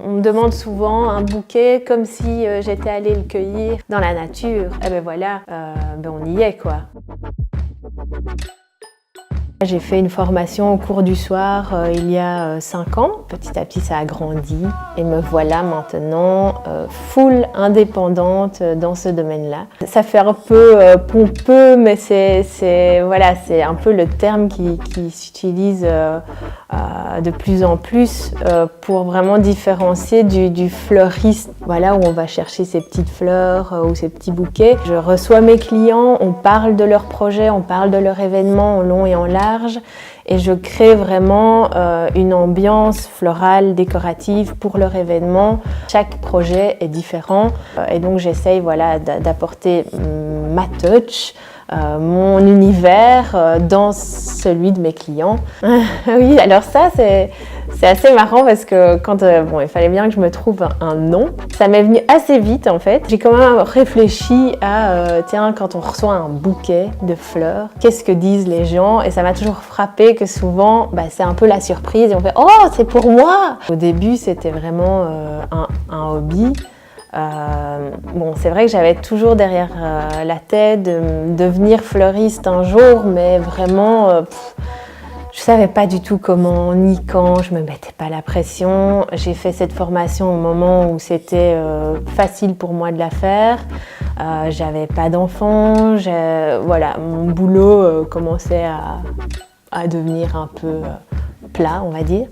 On me demande souvent un bouquet comme si j'étais allée le cueillir dans la nature. Et ben voilà, on y est quoi. J'ai fait une formation au cours du soir il y a 5 ans. Petit à petit, ça a grandi et me voilà maintenant full indépendante dans ce domaine-là. Ça fait un peu pompeux, mais c'est un peu le terme qui s'utilise de plus en plus pour vraiment différencier du fleuriste. Voilà, où on va chercher ses petites fleurs ou ses petits bouquets. Je reçois mes clients, on parle de leurs projets, on parle de leur événement en long et en large. Et je crée vraiment une ambiance florale, décorative pour leur événement. Chaque projet est différent et donc j'essaye d'apporter ma touch, mon univers dans celui de mes clients. Oui, alors ça c'est assez marrant parce que quand il fallait bien que je me trouve un nom, ça m'est venu assez vite en fait. J'ai quand même réfléchi à quand on reçoit un bouquet de fleurs, qu'est-ce que disent les gens? Et ça m'a toujours frappé que souvent c'est un peu la surprise et on fait oh c'est pour moi. Au début c'était vraiment un hobby. C'est vrai que j'avais toujours derrière la tête de devenir fleuriste un jour, mais vraiment je savais pas du tout comment ni quand, je me mettais pas la pression. J'ai fait cette formation au moment où c'était facile pour moi de la faire. J'avais pas d'enfants, mon boulot commençait à devenir un peu plat, on va dire.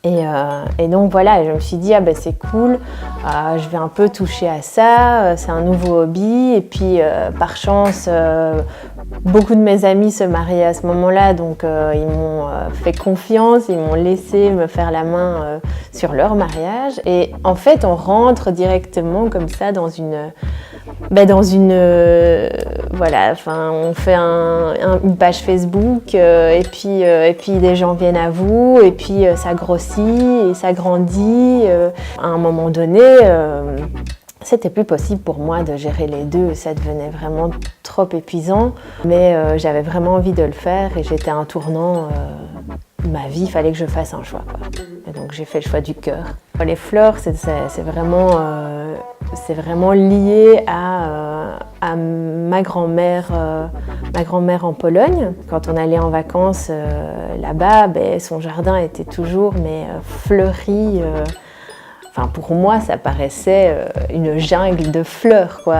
Et donc voilà, je me suis dit c'est cool, je vais un peu toucher à ça, c'est un nouveau hobby. Et puis par chance, beaucoup de mes amis se mariaient à ce moment-là, donc ils m'ont fait confiance, ils m'ont laissé me faire la main sur leur mariage. Et en fait, on rentre directement comme ça dans une on fait une page Facebook et puis des gens viennent à vous et puis ça grossit et ça grandit. À un moment donné, c'était plus possible pour moi de gérer les deux, ça devenait vraiment trop épuisant, mais j'avais vraiment envie de le faire et j'étais à un tournant de ma vie, il fallait que je fasse un choix, quoi. Et donc j'ai fait le choix du cœur. Les fleurs, c'est vraiment lié à ma grand-mère en Pologne. Quand on allait en vacances là-bas, son jardin était toujours fleuri. Pour moi, ça paraissait une jungle de fleurs, quoi.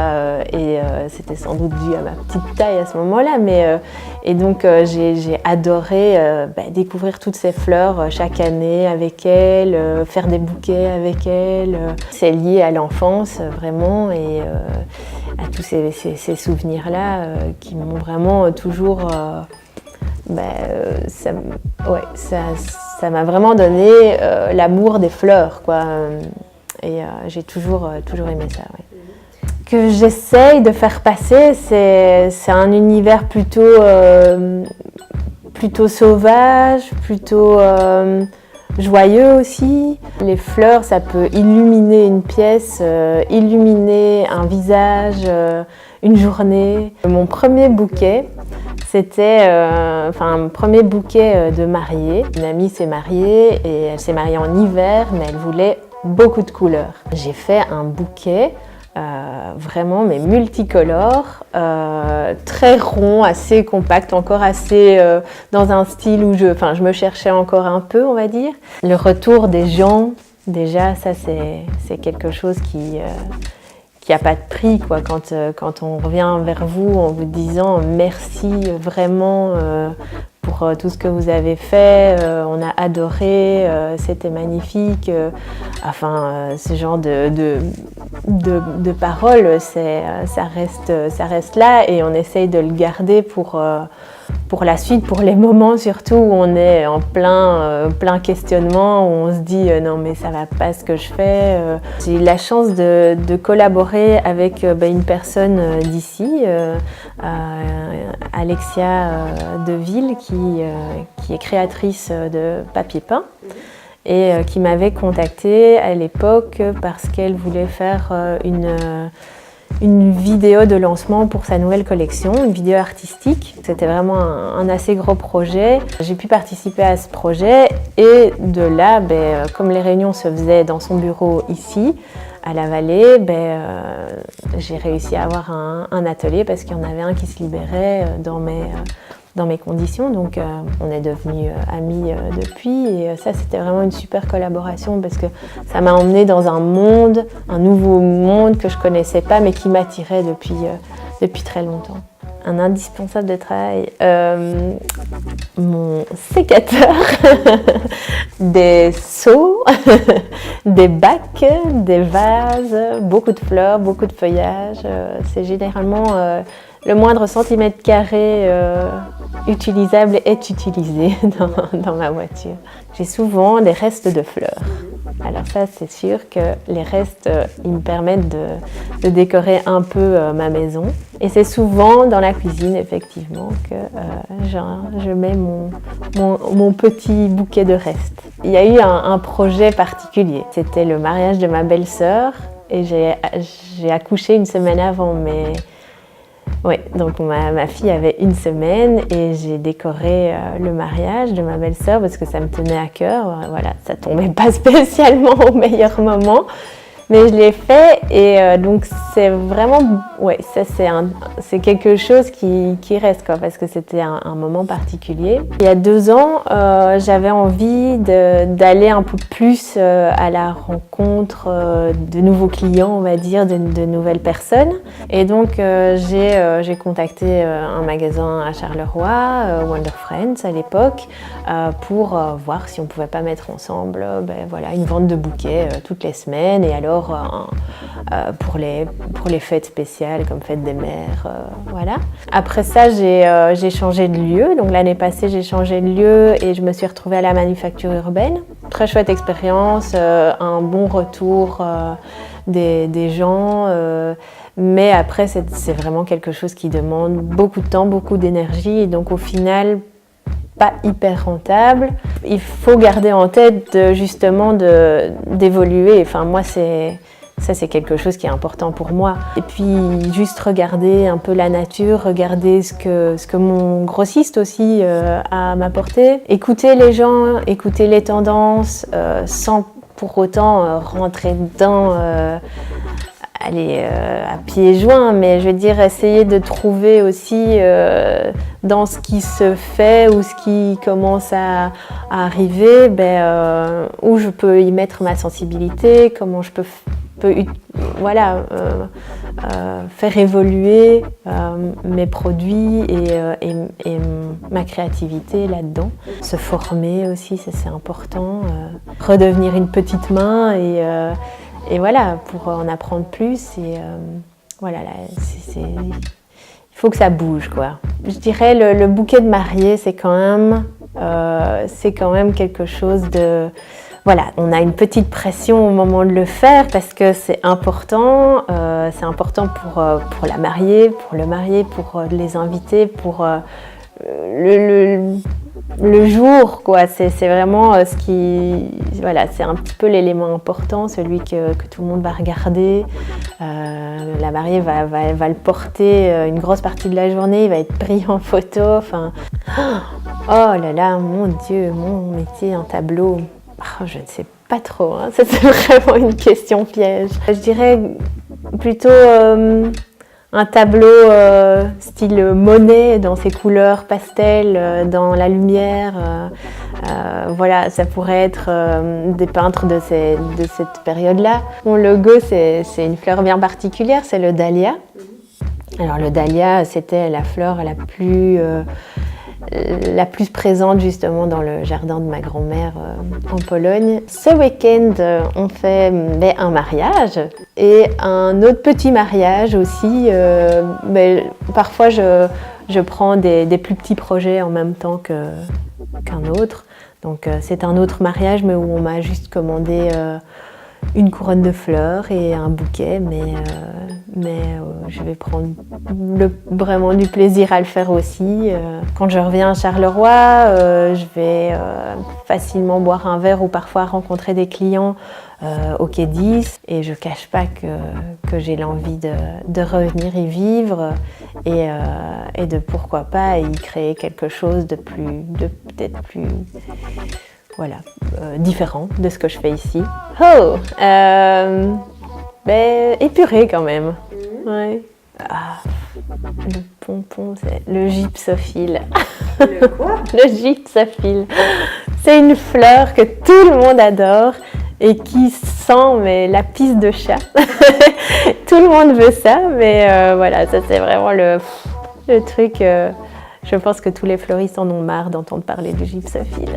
Et c'était sans doute dû à ma petite taille à ce moment-là. Et donc, j'ai adoré découvrir toutes ces fleurs chaque année avec elle, faire des bouquets avec elle. C'est lié à l'enfance, vraiment, et à tous ces souvenirs-là qui m'ont vraiment toujours... ça m'a vraiment donné l'amour des fleurs, quoi. Et j'ai toujours aimé ça, ouais. Que j'essaye de faire passer, c'est un univers plutôt sauvage, plutôt joyeux aussi. Les fleurs, ça peut illuminer une pièce, illuminer un visage, une journée. Mon premier bouquet, c'était un premier bouquet de mariée. Une amie s'est mariée et elle s'est mariée en hiver, mais elle voulait beaucoup de couleurs. J'ai fait un bouquet vraiment multicolore, très rond, assez compact, encore assez dans un style où je me cherchais encore un peu, on va dire. Le retour des gens, déjà, ça c'est quelque chose qui n'a pas de prix, quoi. Quand on revient vers vous en vous disant merci vraiment pour tout ce que vous avez fait, on a adoré, c'était magnifique. Ce genre de paroles, ça reste là et on essaye de le garder pour la suite, pour les moments surtout où on est en plein questionnement, où on se dit non mais ça va pas ce que je fais. J'ai eu la chance de collaborer avec une personne d'ici, Alexia Deville, qui est créatrice de papier peint et qui m'avait contactée à l'époque parce qu'elle voulait faire une vidéo de lancement pour sa nouvelle collection, une vidéo artistique. C'était vraiment un assez gros projet. J'ai pu participer à ce projet Et de là, comme les réunions se faisaient dans son bureau ici, à la Vallée, j'ai réussi à avoir un atelier parce qu'il y en avait un qui se libérait dans mes conditions. Donc on est devenus amis depuis et ça c'était vraiment une super collaboration parce que ça m'a emmenée dans un nouveau monde que je connaissais pas mais qui m'attirait depuis très longtemps. Un indispensable de travail, mon sécateur, des seaux, des bacs, des vases, beaucoup de fleurs, beaucoup de feuillages. C'est généralement le moindre centimètre carré utilisable est utilisé dans ma voiture. J'ai souvent des restes de fleurs. Alors ça, c'est sûr que les restes, ils me permettent de décorer un peu ma maison. Et c'est souvent dans la cuisine, effectivement, que je mets mon petit bouquet de restes. Il y a eu un projet particulier. C'était le mariage de ma belle-sœur et j'ai accouché une semaine avant. Oui, donc ma fille avait une semaine et j'ai décoré le mariage de ma belle-sœur parce que ça me tenait à cœur. Voilà, ça tombait pas spécialement au meilleur moment, mais je l'ai fait et donc c'est vraiment, ouais, ça c'est quelque chose qui reste quoi, parce que c'était un moment particulier. Il y a 2 ans, j'avais envie d'aller un peu plus à la rencontre de nouveaux clients, on va dire, de nouvelles personnes. Et donc j'ai contacté un magasin à Charleroi, Wonder Friends à l'époque, pour voir si on pouvait pas mettre ensemble voilà, une vente de bouquets toutes les semaines et alors pour les fêtes spéciales comme fête des mères, voilà. Après ça, j'ai changé de lieu. Donc l'année passée, j'ai changé de lieu et je me suis retrouvée à la manufacture urbaine. Très chouette expérience, un bon retour des gens. Mais après, c'est vraiment quelque chose qui demande beaucoup de temps, beaucoup d'énergie. Et donc au final, pas hyper rentable. Il faut garder en tête justement d'évoluer. Enfin, moi, c'est quelque chose qui est important pour moi. Et puis, juste regarder un peu la nature, regarder ce que mon grossiste aussi a à m'apporter. Écouter les gens, écouter les tendances, sans pour autant rentrer dedans aller à pieds joints, mais je veux dire essayer de trouver aussi dans ce qui se fait ou ce qui commence à arriver, où je peux y mettre ma sensibilité, comment je peux voilà, faire évoluer mes produits et ma créativité là-dedans. Se former aussi, ça c'est important. Redevenir une petite main et voilà, pour en apprendre plus. Et voilà, il faut que ça bouge, quoi. Je dirais le bouquet de mariée, c'est quand même quelque chose de... Voilà, on a une petite pression au moment de le faire parce que c'est important pour la mariée, pour le marié, pour les invités, pour le jour, quoi. C'est vraiment ce qui... Voilà, c'est un petit peu l'élément important, celui que tout le monde va regarder. La mariée va le porter une grosse partie de la journée, il va être pris en photo. Enfin, oh là là, mon Dieu, mon métier, un tableau. Oh, je ne sais pas trop, hein. Ça, c'est vraiment une question piège. Je dirais plutôt un tableau style Monet, dans ses couleurs pastel, dans la lumière. Voilà, ça pourrait être des peintres de cette période-là. Mon logo, c'est une fleur bien particulière, c'est le dahlia. Alors le dahlia, c'était la fleur la plus présente justement dans le jardin de ma grand-mère en Pologne. Ce week-end, on fait un mariage et un autre petit mariage aussi. Parfois, je prends des plus petits projets en même temps qu'un autre. Donc c'est un autre mariage, mais où on m'a juste commandé une couronne de fleurs et un bouquet, mais je vais prendre vraiment du plaisir à le faire aussi. Quand je reviens à Charleroi, je vais facilement boire un verre ou parfois rencontrer des clients au Quai 10 et je ne cache pas que j'ai l'envie de revenir y vivre et de pourquoi pas y créer quelque chose de peut-être plus voilà, différent de ce que je fais ici. Oh, épuré quand même. Ouais. Ah, le pompon, c'est le gypsophile. Le quoi? Le gypsophile. C'est une fleur que tout le monde adore et qui sent mais la pisse de chat. Tout le monde veut ça, mais voilà, ça c'est vraiment le truc. Je pense que tous les fleuristes en ont marre d'entendre parler du gypsophile.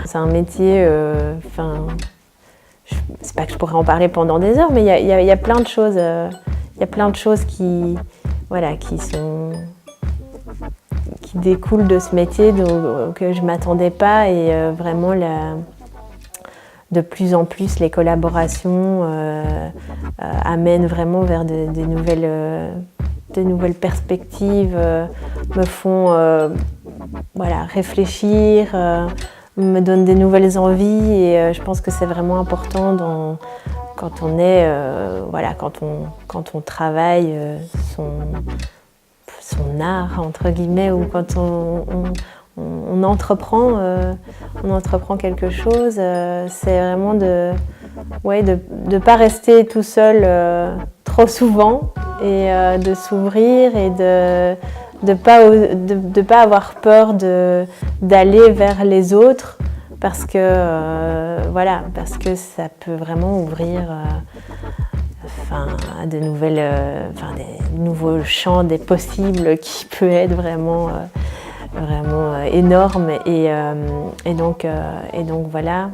C'est un métier, c'est pas que je pourrais en parler pendant des heures, mais il y a plein de choses. Il y a plein de choses qui découlent de ce métier que je ne m'attendais pas et vraiment de plus en plus les collaborations amènent vraiment vers de nouvelles perspectives, me font réfléchir, me donnent des nouvelles envies et je pense que c'est vraiment important quand on travaille son art entre guillemets ou quand on entreprend quelque chose, c'est vraiment de pas rester tout seul trop souvent et de s'ouvrir et de pas avoir peur d'aller vers les autres parce que ça peut vraiment ouvrir à des nouveaux champs des possibles qui peut être vraiment énorme et donc voilà.